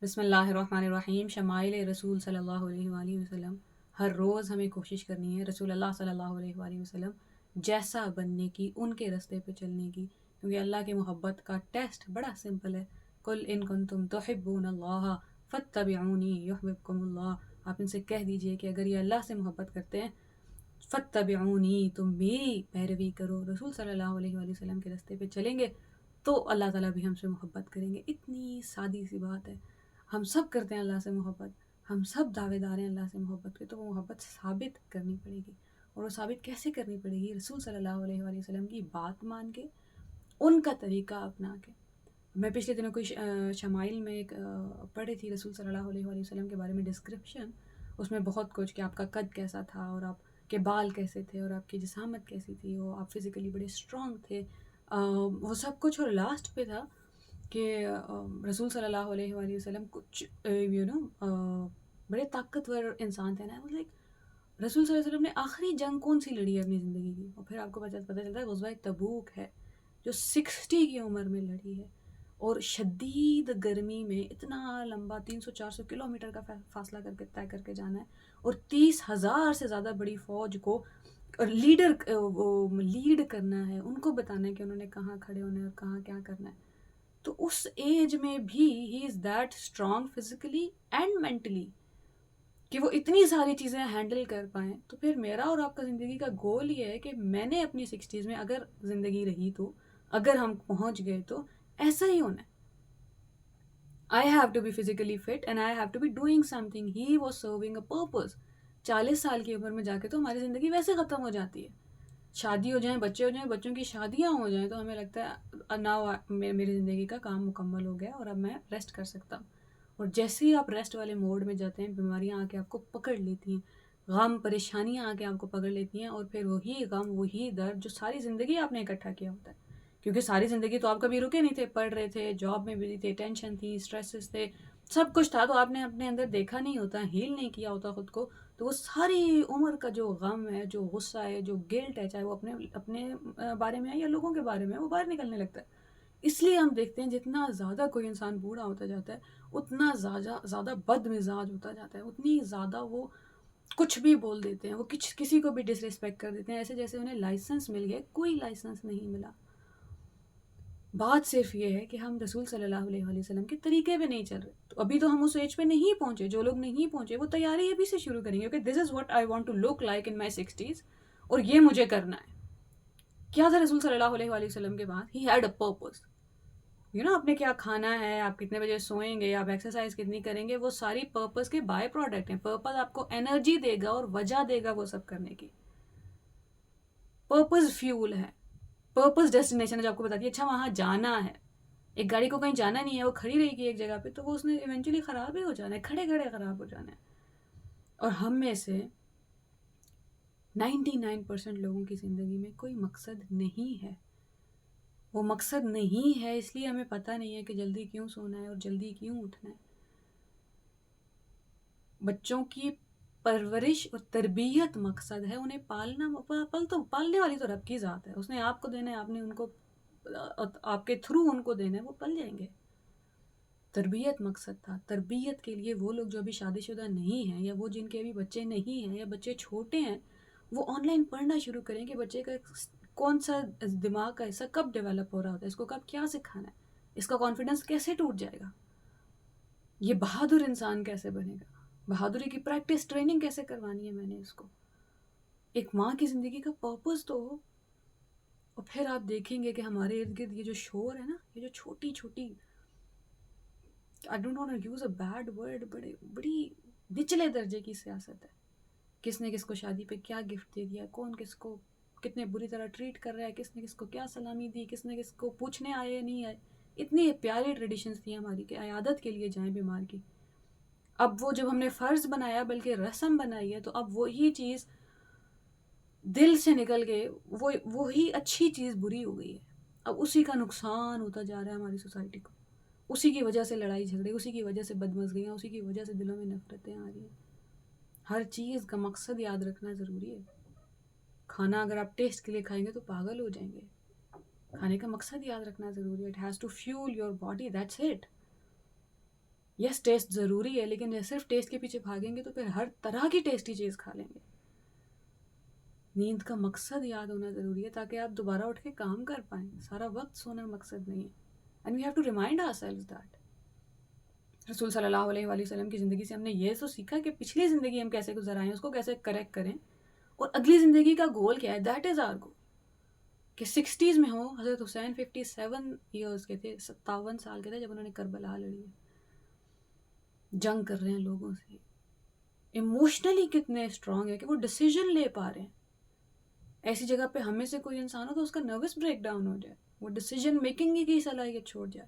بسم اللہ الرحمن الرحیم. شمائل رسول صلی اللہ علیہ وآلہ وسلم. ہر روز ہمیں کوشش کرنی ہے رسول اللہ صلی اللہ علیہ وآلہ وسلم جیسا بننے کی، ان کے راستے پہ چلنے کی، کیونکہ اللہ کی محبت کا ٹیسٹ بڑا سمپل ہے. قل ان کنتم تحبون اللہ فاتبعونی یحببکم اللہ. آپ ان سے کہہ دیجئے کہ اگر یہ اللہ سے محبت کرتے ہیں، فاتبعونی، تم میری پیروی کرو، رسول صلی اللہ علیہ وآلہ وسلم کے راستے پہ چلیں گے تو اللہ تعالیٰ بھی ہم سے محبت کریں گے. اتنی سادی سی بات ہے. ہم سب کرتے ہیں اللہ سے محبت، ہم سب دعوے دار ہیں اللہ سے محبت کے، تو وہ محبت ثابت کرنی پڑے گی. اور وہ ثابت کیسے کرنی پڑے گی؟ رسول صلی اللہ علیہ وآلہ وسلم کی بات مان کے، ان کا طریقہ اپنا کے. میں پچھلے دنوں کوئی شمائل میں ایک پڑھی تھی رسول صلی اللہ علیہ وآلہ وسلم کے بارے میں ڈسکرپشن. اس میں بہت کچھ کہ آپ کا قد کیسا تھا، اور آپ کے بال کیسے تھے، اور آپ کی جسامت کیسی تھی، وہ آپ فزیکلی بڑے اسٹرانگ تھے، وہ سب کچھ. اور لاسٹ پہ تھا کہ رسول صلی اللہ علیہ وآلہ وسلم کچھ بڑے طاقتور انسان تھے نا. لائک رسول صلی اللہ علیہ وسلم نے آخری جنگ کون سی لڑی ہے اپنی زندگی کی؟ اور پھر آپ کو پتہ چلتا ہے غزوہ تبوک ہے جو 60 کی عمر میں لڑی ہے، اور شدید گرمی میں اتنا لمبا 300-400 کلومیٹر کا فاصلہ کر کے طے کر کے جانا ہے، اور 30,000 سے زیادہ بڑی فوج کو لیڈ کرنا ہے، ان کو بتانا ہے کہ انہوں نے کہاں کھڑے ہونا ہے اور کہاں کیا کرنا ہے. تو اس ایج میں بھی ہی is that strong physically and mentally کہ وہ اتنی ساری چیزیں ہینڈل کر پائیں. تو پھر میرا اور آپ کا زندگی کا گول یہ ہے کہ میں نے اپنی 60s میں اگر زندگی رہی تو، اگر ہم پہنچ گئے تو ایسا ہی ہونا ہے. I have to be physically fit and I have to be doing something. He was serving a purpose. 40 سال کی عمر میں جا کے تو ہماری زندگی ویسے ختم ہو جاتی ہے. شادی ہو جائیں، بچے ہو جائیں، بچوں کی شادیاں ہو جائیں، تو ہمیں لگتا ہے ناؤ میری زندگی کا کام مکمل ہو گیا اور اب میں ریسٹ کر سکتا ہوں. اور جیسے ہی آپ ریسٹ والے موڈ میں جاتے ہیں، بیماریاں آ کے آپ کو پکڑ لیتی ہیں، غم پریشانیاں آ کے آپ کو پکڑ لیتی ہیں، اور پھر وہی غم وہی درد جو ساری زندگی آپ نے اکٹھا کیا ہوتا ہے. کیونکہ ساری زندگی تو آپ کبھی رکے نہیں تھے، پڑھ رہے تھے، جاب میں بزی تھے، ٹینشن تھی، اسٹریسز تھے، سب کچھ تھا، تو آپ نے اپنے اندر دیکھا نہیں ہوتا، ہیل نہیں کیا ہوتا خود کو. تو وہ ساری عمر کا جو غم ہے، جو غصہ ہے، جو گلٹ ہے، چاہے وہ اپنے بارے میں ہے یا لوگوں کے بارے میں ہے، وہ باہر نکلنے لگتا ہے. اس لیے ہم دیکھتے ہیں جتنا زیادہ کوئی انسان بوڑھا ہوتا جاتا ہے، اتنا زیادہ بد مزاج ہوتا جاتا ہے، اتنی زیادہ وہ کچھ بھی بول دیتے ہیں، وہ کسی کو بھی ڈس ریسپیکٹ کر دیتے ہیں، ایسے جیسے انہیں لائسنس مل گیا. کوئی لائسنس نہیں ملا. بات صرف یہ ہے کہ ہم رسول صلی اللہ علیہ وآلہ وسلم کے طریقے پہ نہیں چل رہے. تو ابھی تو ہم اس ایج پہ نہیں پہنچے. جو لوگ نہیں پہنچے وہ تیاری ابھی سے شروع کریں گے کہ this is what I want to look like in my 60s، اور یہ مجھے کرنا ہے. کیا تھا رسول صلی اللہ علیہ وآلہ وسلم کے بعد؟ He had a purpose. آپ نے کیا کھانا ہے، آپ کتنے بجے سوئیں گے، آپ ایکسرسائز کتنی کریں گے، وہ ساری پرپس کے بائی پروڈکٹ ہیں. پرپس آپ کو انرجی دے گا اور وجہ دے گا وہ سب کرنے کی. پرپس فیول ہے، پرپس ڈیسٹینیشن ہے جو آپ کو بتاتی ہے اچھا وہاں جانا ہے. ایک گاڑی کو کہیں جانا نہیں ہے، وہ کھڑی رہے گی ایک جگہ پہ، تو وہ اس نے ایونچولی خراب ہی ہو جانا ہے، کھڑے کھڑے خراب ہو جانا ہے. اور ہم میں سے 99% لوگوں کی زندگی میں کوئی مقصد نہیں ہے. وہ مقصد نہیں ہے اس لیے ہمیں پتہ نہیں ہے کہ جلدی کیوں سونا ہے اور جلدی کیوں اٹھنا ہے. بچوں کی پرورش اور تربیت مقصد ہے، انہیں پالنا. پالنے والی تو رب کی ذات ہے، اس نے آپ کو دینا ہے، آپ نے ان کو آپ کے تھرو ان کو دینا ہے، وہ پل جائیں گے. تربیت مقصد تھا. تربیت کے لیے وہ لوگ جو ابھی شادی شدہ نہیں ہیں، یا وہ جن کے ابھی بچے نہیں ہیں، یا بچے چھوٹے ہیں، وہ آن لائن پڑھنا شروع کریں کہ بچے کا کون سا دماغ کا حصہ کب ڈیولپ ہو رہا ہوتا ہے، اس کو کب کیا سکھانا ہے، اس کا کانفیڈنس کیسے ٹوٹ جائے گا، یہ بہادر انسان کیسے بنے گا، بہادری کی پریکٹس ٹریننگ کیسے کروانی ہے میں نے اس کو. ایک ماں کی زندگی کا پرپس تو ہو. اور پھر آپ دیکھیں گے کہ ہمارے ارد گرد یہ جو شور ہے نا، یہ جو چھوٹی چھوٹی، I don't want to use a bad word، بڑی نچلے درجے کی سیاست ہے. کس نے کس کو شادی پہ کیا گفٹ دے دیا، کون کس کو کتنے بری طرح ٹریٹ کر رہا ہے، کس نے کس کو کیا سلامی دی، کس نے کس کو پوچھنے آئے یا نہیں آئے. اتنی پیاری ٹریڈیشنز تھیں ہماری کہ عیادت کے لیے جائیں بیمار کی. اب وہ جب ہم نے فرض بنایا بلکہ رسم بنائی ہے، تو اب وہی چیز دل سے نکل کے وہی اچھی چیز بری ہو گئی ہے. اب اسی کا نقصان ہوتا جا رہا ہے ہماری سوسائٹی کو. اسی کی وجہ سے لڑائی جھگڑے، اسی کی وجہ سے بدمزگیاں، اسی کی وجہ سے دلوں میں نفرتیں آ رہی ہیں. ہر چیز کا مقصد یاد رکھنا ضروری ہے. کھانا اگر آپ ٹیسٹ کے لیے کھائیں گے تو پاگل ہو جائیں گے. کھانے کا مقصد یاد رکھنا ضروری ہے. It has to fuel your body, that's it. یس ٹیسٹ ضروری ہے، لیکن صرف ٹیسٹ کے پیچھے بھاگیں گے تو پھر ہر طرح کی ٹیسٹی چیز کھا لیں گے. نیند کا مقصد یاد ہونا ضروری ہے تاکہ آپ دوبارہ اٹھ کے کام کر پائیں. سارا وقت سونا مقصد نہیں ہے. And we have to remind ourselves that. رسول صلی اللہ علیہ وآلہ وسلم کی زندگی سے ہم نے یہ تو سیکھا کہ پچھلی زندگی ہم کیسے گزر آئے ہیں، اس کو کیسے کریکٹ کریں، اور اگلی زندگی کا گول کیا ہے. دیٹ از آر گول. کہ 60s میں ہو. حضرت حسین 57 ایئرس کے تھے، 57 سال کے تھے جب انہوں نے کربلا لڑی ہے. جنگ کر رہے ہیں لوگوں سے. ایموشنلی کتنے اسٹرانگ ہے کہ وہ ڈیسیژن لے پا رہے ہیں. ایسی جگہ پہ ہمیں سے کوئی انسان ہو تو اس کا نروس بریک ڈاؤن ہو جائے، وہ ڈیسیژن میکنگ کی صلاحیت چھوڑ جائے.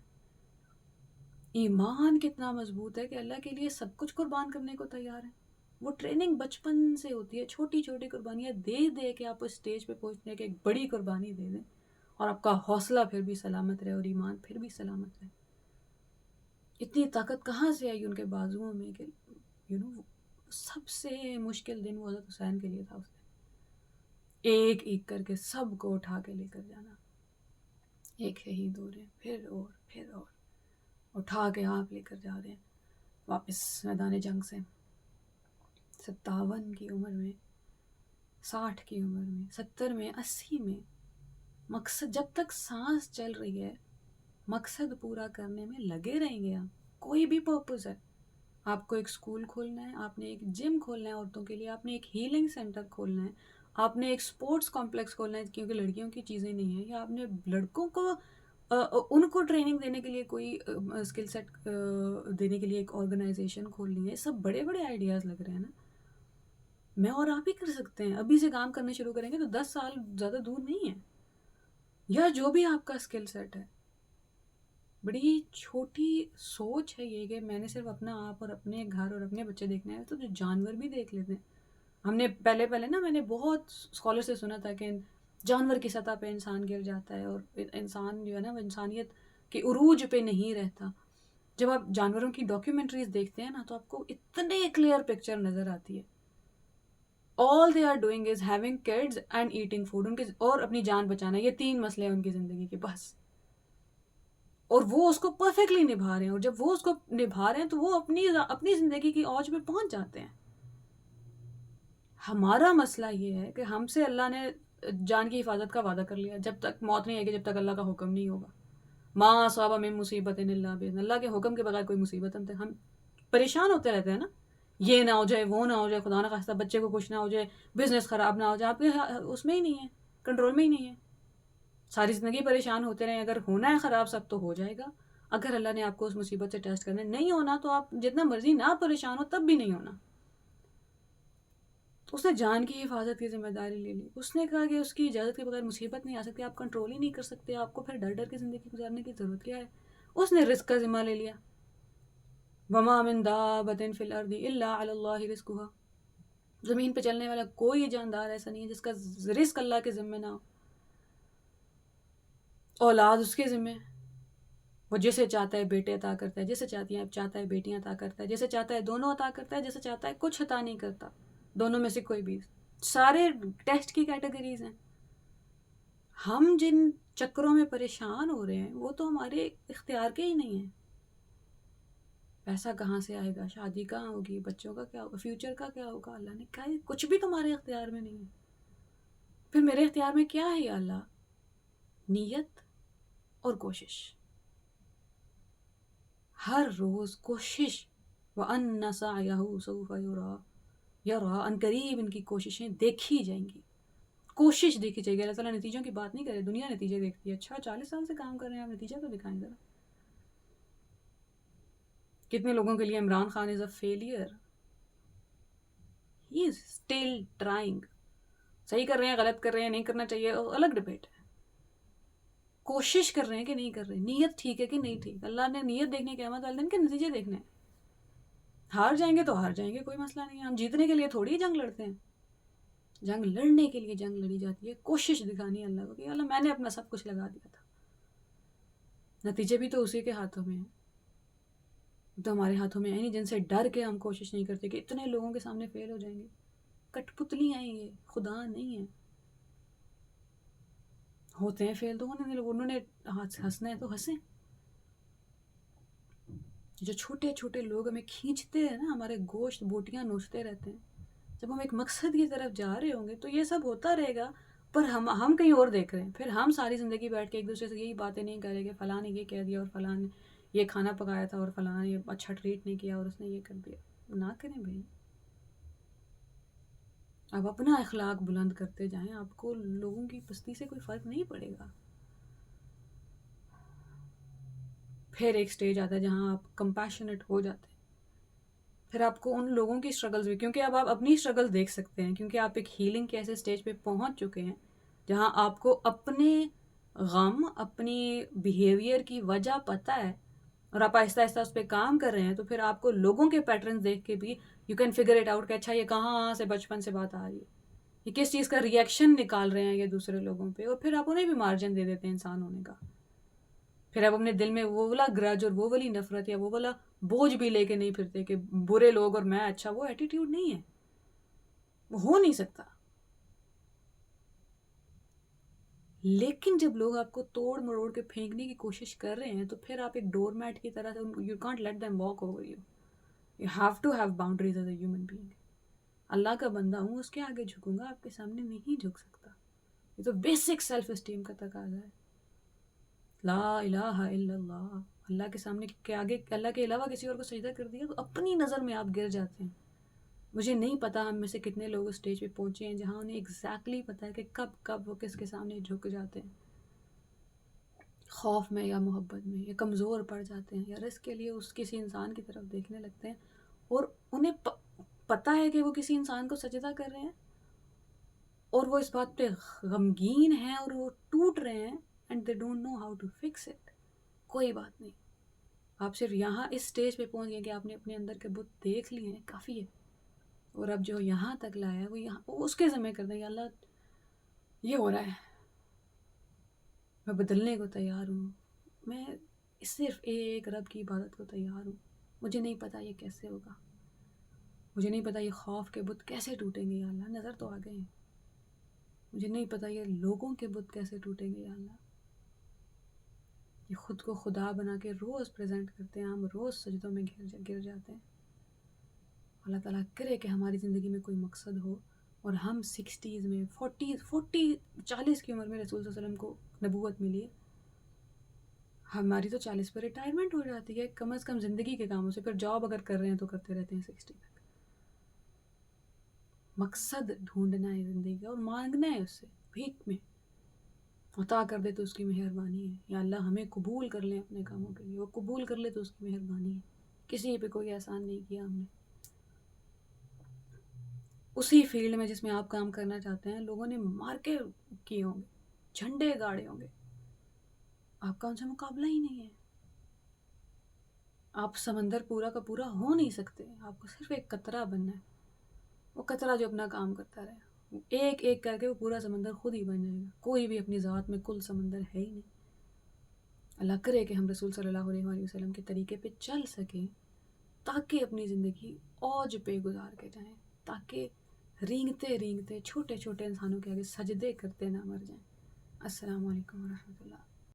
ایمان کتنا مضبوط ہے کہ اللہ کے لیے سب کچھ قربان کرنے کو تیار ہے. وہ ٹریننگ بچپن سے ہوتی ہے، چھوٹی چھوٹی قربانیاں دے دے کے آپ اس اسٹیج پہ پہنچنے کے ایک بڑی قربانی دے دیں، اور آپ کا حوصلہ پھر بھی سلامت رہے اور ایمان پھر بھی سلامت رہے. اتنی طاقت کہاں سے آئی ان کے بازوؤں میں کہ سب سے مشکل دن وہ حضرت حسین کے لیے تھا. اس نے ایک ایک کر کے سب کو اٹھا کے لے کر جانا. ایک شہید ہو رہے ہیں، پھر اور اٹھا کے آپ لے کر جا رہے ہیں واپس میدان جنگ سے. 57 کی عمر میں، 60 کی عمر میں، 70 میں، 80 میں. مقصد جب تک سانس چل رہی ہے مقصد پورا کرنے میں لگے رہیں گے. آپ کوئی بھی پرپز ہے، آپ کو ایک سکول کھولنا ہے، آپ نے ایک جم کھولنا ہے عورتوں کے لیے، آپ نے ایک ہیلنگ سینٹر کھولنا ہے، آپ نے ایک سپورٹس کمپلیکس کھولنا ہے کیونکہ لڑکیوں کی چیزیں نہیں ہیں، یا آپ نے لڑکوں کو ان کو ٹریننگ دینے کے لیے کوئی اسکل سیٹ دینے کے لیے ایک آرگنائزیشن کھولنی ہے. سب بڑے بڑے آئیڈیاز لگ رہے ہیں نا. میں اور آپ ہی کر سکتے ہیں. ابھی سے کام کرنے شروع کریں گے تو 10 سال زیادہ دور نہیں ہے. یا جو بھی آپ کا اسکل سیٹ ہے. بڑی چھوٹی سوچ ہے یہ کہ میں نے صرف اپنا آپ اور اپنے گھر اور اپنے بچے دیکھنے ہیں، تو جو جانور بھی دیکھ لیتے ہیں. ہم نے پہلے نا میں نے بہت اسکالر سے سنا تھا کہ جانور کی سطح پہ انسان گر جاتا ہے اور انسان جو ہے نا وہ انسانیت کے عروج پہ نہیں رہتا. جب آپ جانوروں کی ڈاکیومنٹریز دیکھتے ہیں نا تو آپ کو اتنے کلیئر پکچر نظر آتی ہے. all they are doing is having kids and eating food. ان کے اور اپنی جان بچانا، یہ 3 مسئلے ہیں ان کی زندگی کے بس. اور وہ اس کو پرفیکٹلی نبھا رہے ہیں، اور جب وہ اس کو نبھا رہے ہیں تو وہ اپنی زندگی کی اوج پہ پہنچ جاتے ہیں. ہمارا مسئلہ یہ ہے کہ ہم سے اللہ نے جان کی حفاظت کا وعدہ کر لیا. جب تک موت نہیں آئے گی، جب تک اللہ کا حکم نہیں ہوگا. ما اصاب من مصیبت الا باذن اللہ کے حکم کے بغیر کوئی مصیبت ہم پریشان ہوتے رہتے ہیں نا. یہ نہ ہو جائے، وہ نہ ہو جائے، خدا نہ خواستہ بچے کو کچھ نہ ہو جائے، بزنس خراب نہ ہو جائے. آپ کے اس میں ہی نہیں ہے، کنٹرول میں ہی نہیں ہے. ساری زندگی پریشان ہوتے رہیں. اگر ہونا ہے خراب سب تو ہو جائے گا. اگر اللہ نے آپ کو اس مصیبت سے ٹیسٹ کرنا نہیں ہونا تو آپ جتنا مرضی نہ پریشان ہو تب بھی نہیں ہونا. اس نے جان کی حفاظت کی ذمہ داری لے لی. اس نے کہا کہ اس کی اجازت کے بغیر مصیبت نہیں آ سکتی. آپ کنٹرول ہی نہیں کر سکتے. آپ کو پھر ڈر ڈر کے زندگی گزارنے کی ضرورت کیا ہے؟ اس نے رزق کا ذمہ لے لیا. وما من دابۃ فی الارض الا علی اللہ رزقها. زمین پہ چلنے والا کوئی جاندار ایسا نہیں ہے جس کا رزق اللہ کے ذمہ نہ ہو. اولاد اس کے ذمہ. وہ جسے چاہتا ہے بیٹے عطا کرتا ہے، جسے چاہتا ہے بیٹیاں عطا کرتا ہے، جسے چاہتا ہے دونوں عطا کرتا ہے، جسے چاہتا ہے کچھ عطا نہیں کرتا. دونوں میں سے کوئی بھی. سارے ٹیسٹ کی کیٹیگریز ہیں. ہم جن چکروں میں پریشان ہو رہے ہیں وہ تو ہمارے اختیار کے ہی نہیں ہیں. پیسہ کہاں سے آئے گا، شادی کہاں ہوگی، بچوں کا کیا ہوگا، فیوچر کا کیا ہوگا، اللہ نے کہا کچھ بھی تمہارے اختیار میں نہیں ہے. پھر میرے اختیار میں کیا ہے یا اللہ؟ نیت اور کوشش. ہر روز کوشش. وَأَنَّ سَعْيَهُ سَوْفَ يُرَىٰ. ان قریب ان کی کوششیں دیکھی جائیں گی. کوشش دیکھی جائے گی. اللہ تعالیٰ نتیجوں کی بات نہیں کرے، دنیا نتیجے دیکھتی ہے. اچھا 40 سال سے کام کر رہے ہیں آپ، نتیجہ تو دکھائیں ذرا. کتنے لوگوں کے لیے Imran Khan is a failure. He is still trying. صحیح کر رہے ہیں، غلط کر رہے ہیں، نہیں کرنا چاہیے، الگ ڈبیٹ ہے. کوشش کر رہے ہیں کہ نہیں کر رہے، نیت ٹھیک ہے کہ نہیں ٹھیک. اللہ نے نیت دیکھنے کے احمد والدین کے نتیجے دیکھنے ہیں. ہار جائیں گے تو ہار جائیں گے، کوئی مسئلہ نہیں ہے. ہم جیتنے کے لیے تھوڑی جنگ لڑتے ہیں. جنگ لڑنے کے لیے جنگ لڑی جاتی ہے. کوشش دکھانی ہے اللہ کو کہ اللہ میں نے اپنا سب کچھ لگا دیا تھا. نتیجے بھی تو اسی کے ہاتھوں میں ہیں. تو ہمارے ہاتھوں میں ہے نہیں، جن سے ڈر کے ہم کوشش نہیں کرتے کہ اتنے لوگوں کے سامنے فیل ہو جائیں گے. کٹ پتلی ہیں یہ، خدا نہیں ہے. ہوتے ہیں فیل تو انہوں نے ہنسنا ہے تو ہنسیں. جو چھوٹے چھوٹے لوگ ہمیں کھینچتے ہیں نا، ہمارے گوشت بوٹیاں نوچتے رہتے ہیں، جب ہم ایک مقصد کی طرف جا رہے ہوں گے تو یہ سب ہوتا رہے گا، پر ہم کہیں اور دیکھ رہے ہیں. پھر ہم ساری زندگی بیٹھ کے ایک دوسرے سے یہی باتیں نہیں کریں گے، فلاں نے یہ کہہ دیا اور فلاں نے یہ کھانا پکایا تھا اور فلاں نے اچھا ٹریٹ نہیں کیا اور اس نے یہ کر دیا. نہ کریں بھائی. آپ اپنا اخلاق بلند کرتے جائیں، آپ کو لوگوں کی پستی سے کوئی فرق نہیں پڑے گا. پھر ایک سٹیج آتا ہے جہاں آپ کمپیشنیٹ ہو جاتے ہیں. پھر آپ کو ان لوگوں کی اسٹرگلز بھی، کیونکہ اب آپ اپنی اسٹرگل دیکھ سکتے ہیں، کیونکہ آپ ایک ہیلنگ کے ایسے سٹیج پہ پہنچ چکے ہیں جہاں آپ کو اپنے غم، اپنی بیہیویئر کی وجہ پتہ ہے اور آپ آہستہ آہستہ اس پہ کام کر رہے ہیں. تو پھر آپ کو لوگوں کے پیٹرنز دیکھ کے بھی you can figure it out کہ اچھا یہ کہاں سے بچپن سے بات آ رہی ہے، یہ کس چیز کا ریئیکشن نکال رہے ہیں یہ دوسرے لوگوں پہ، اور پھر آپ انہیں بھی مارجن دے دیتے ہیں انسان ہونے کا. پھر آپ اپنے دل میں وہ والا گرج اور وہ والی نفرت یا وہ والا بوجھ بھی لے کے نہیں پھرتے کہ برے لوگ اور میں اچھا. وہ ایٹیٹیوڈ نہیں ہے، وہ ہو نہیں سکتا. لیکن جب لوگ آپ کو توڑ مروڑ کے پھینکنے کی کوشش کر رہے ہیں تو پھر آپ ایک ڈور میٹ کی طرح you can't let them walk over you. You have to have boundaries as a human being. اللہ کا بندہ ہوں، اس کے آگے جھکوں گا، آپ کے سامنے نہیں جھک سکتا. یہ تو بیسک سیلف اسٹیم کا تقاضا ہے. لا الہ الا اللہ. اللہ کے سامنے کے آگے اللہ کے علاوہ کسی اور کو سجدہ کر دیا تو اپنی نظر میں آپ گر جاتے ہیں. مجھے نہیں پتا ہم میں سے کتنے لوگ اس اسٹیج پہ پہنچے ہیں جہاں انہیں ایگزیکٹلی پتا ہے کہ کب وہ کس کے سامنے جھک جاتے ہیں، خوف میں یا محبت میں، یا کمزور پڑ جاتے ہیں، یا رزق کے لیے اس کسی انسان کی طرف دیکھنے لگتے ہیں اور انہیں پتہ ہے کہ وہ کسی انسان کو سجدہ کر رہے ہیں اور وہ اس بات پہ غمگین ہیں اور وہ ٹوٹ رہے ہیں and they don't know how to fix it. کوئی بات نہیں، آپ صرف یہاں اس سٹیج پہ پہنچ گئے کہ آپ نے اپنے اندر کے بت دیکھ لیے ہیں، کافی ہے. اور اب جو یہاں تک لایا ہے وہ یہاں اس کے ذمہ کر دیں کہ اللہ یہ ہو رہا ہے، میں بدلنے کو تیار ہوں، میں صرف ایک رب کی عبادت کو تیار ہوں. مجھے نہیں پتا یہ کیسے ہوگا، مجھے نہیں پتا یہ خوف کے بت کیسے ٹوٹیں گے یا اللہ، نظر تو آ گئے ہیں. مجھے نہیں پتا یہ لوگوں کے بت کیسے ٹوٹیں گے یا اللہ. یہ خود کو خدا بنا کے روز پریزنٹ کرتے ہیں، ہم روز سجدوں میں گر جاتے ہیں. اللہ تعالیٰ کرے کہ ہماری زندگی میں کوئی مقصد ہو اور ہم 60s میں 40 کی عمر میں رسول صلی اللہ علیہ وسلم کو نبوت ملی ہے. ہماری تو 40 پر ریٹائرمنٹ ہو جاتی ہے کم از کم زندگی کے کاموں سے، پھر جاب اگر کر رہے ہیں تو کرتے رہتے ہیں 60 تک. مقصد ڈھونڈنا ہے زندگی کا اور مانگنا ہے اس سے بھیک میں. عطا کر دے تو اس کی مہربانی ہے، یا اللہ ہمیں قبول کر لیں اپنے کاموں کے لیے، وہ قبول کر لے تو اس کی مہربانی ہے. کسی پہ کوئی احسان نہیں کیا ہم نے. اسی فیلڈ میں جس میں آپ کام کرنا چاہتے ہیں لوگوں نے مار کے کیے ہوں گے، جھنڈے گاڑے ہوں گے، آپ کا ان سے مقابلہ ہی نہیں ہے. آپ سمندر پورا کا پورا ہو نہیں سکتے، آپ کو صرف ایک قطرہ بننا ہے. وہ قطرہ جو اپنا کام کرتا رہے، ایک ایک کر کے وہ پورا سمندر خود ہی بن جائے گا. کوئی بھی اپنی ذات میں کل سمندر ہے ہی نہیں. اللہ کرے کہ ہم رسول صلی اللہ علیہ وآلہ وسلم کے طریقے پہ چل سکیں تاکہ اپنی زندگی اوج پہ گزار کے جائیں، تاکہ رینگتے رینگتے چھوٹے چھوٹے انسانوں کے آگے سجدے کرتے نہ مر جائیں. السلام علیکم ورحمۃ اللہ.